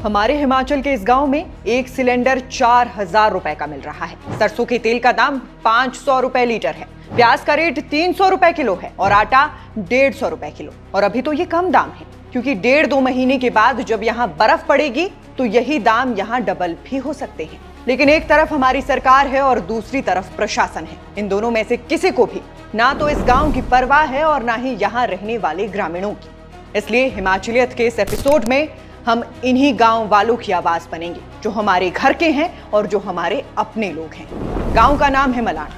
हमारे हिमाचल के इस गांव में एक सिलेंडर 4,000 रुपए का मिल रहा है। सरसों के तेल का दाम 500 रुपए लीटर है, प्याज का रेट 300 रुपए किलो है और आटा 150 रुपए किलो। और अभी तो ये कम दाम है, क्योंकि 1.5-2 महीने के बाद जब यहाँ बर्फ पड़ेगी तो यही दाम यहाँ डबल भी हो सकते हैं। लेकिन एक तरफ हमारी सरकार है और दूसरी तरफ प्रशासन है। इन दोनों में से किसी को भी ना तो इस गांव की परवाह है और ना ही यहाँ रहने वाले ग्रामीणों की। इसलिए हिमाचलियत के इस एपिसोड में हम इन्हीं गांव वालों की आवाज बनेंगे, जो हमारे घर के हैं और जो हमारे अपने लोग हैं। गांव का नाम है मलाणा।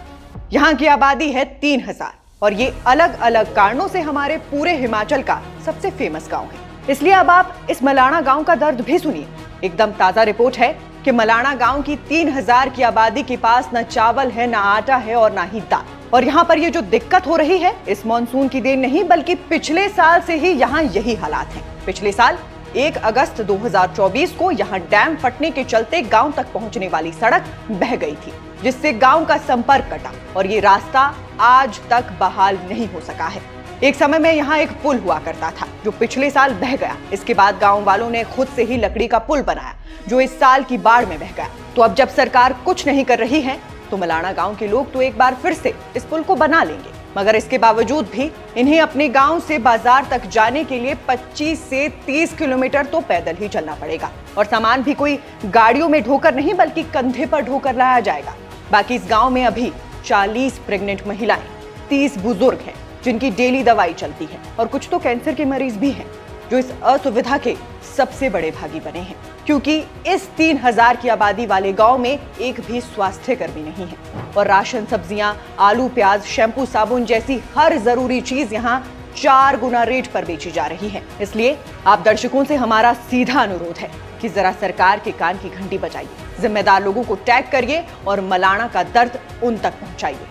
यहाँ की आबादी है 3,000 और ये अलग अलग कारणों से हमारे पूरे हिमाचल का सबसे फेमस गांव है। इसलिए अब आप इस मलाणा गांव का दर्द भी सुनिए। एकदम ताजा रिपोर्ट है कि मलाणा गांव की 3,000 की आबादी के पास न चावल है, न आटा है और न ही दाल। और यहाँ पर ये जो दिक्कत हो रही है, इस मॉनसून की देन नहीं बल्कि पिछले साल से ही यहाँ यही हालात हैं। पिछले साल 1 अगस्त 2024 को यहाँ डैम फटने के चलते गांव तक पहुंचने वाली सड़क बह गई थी, जिससे गांव का संपर्क कटा और ये रास्ता आज तक बहाल नहीं हो सका है। एक समय में यहाँ एक पुल हुआ करता था, जो पिछले साल बह गया। इसके बाद गांव वालों ने खुद से ही लकड़ी का पुल बनाया, जो इस साल की बाढ़ में बह गया। तो अब जब सरकार कुछ नहीं कर रही है, तो मलाणा गांव के लोग तो एक बार फिर से इस पुल को बना लेंगे। मगर इसके बावजूद भी इन्हें अपने गांव से बाजार तक जाने के लिए 25 से 30 किलोमीटर तो पैदल ही चलना पड़ेगा। और सामान भी कोई गाड़ियों में ढोकर नहीं बल्कि कंधे पर ढोकर लाया जाएगा। बाकी इस गांव में अभी 40 प्रेग्नेंट महिलाएं, 30 बुजुर्ग हैं जिनकी डेली दवाई चलती है, और कुछ तो कैंसर के मरीज भी हैं, जो इस असुविधा के सबसे बड़े भागी बने हैं। क्योंकि इस 3,000 की आबादी वाले गांव में एक भी स्वास्थ्य कर्मी नहीं है और राशन, सब्जियां, आलू, प्याज, शैम्पू, साबुन जैसी हर जरूरी चीज यहाँ 4 गुना रेट पर बेची जा रही है। इसलिए आप दर्शकों से हमारा सीधा अनुरोध है कि जरा सरकार के कान की घंटी बजाइए, जिम्मेदार लोगों को टैग करिए और मलाणा का दर्द उन तक पहुंचाइए।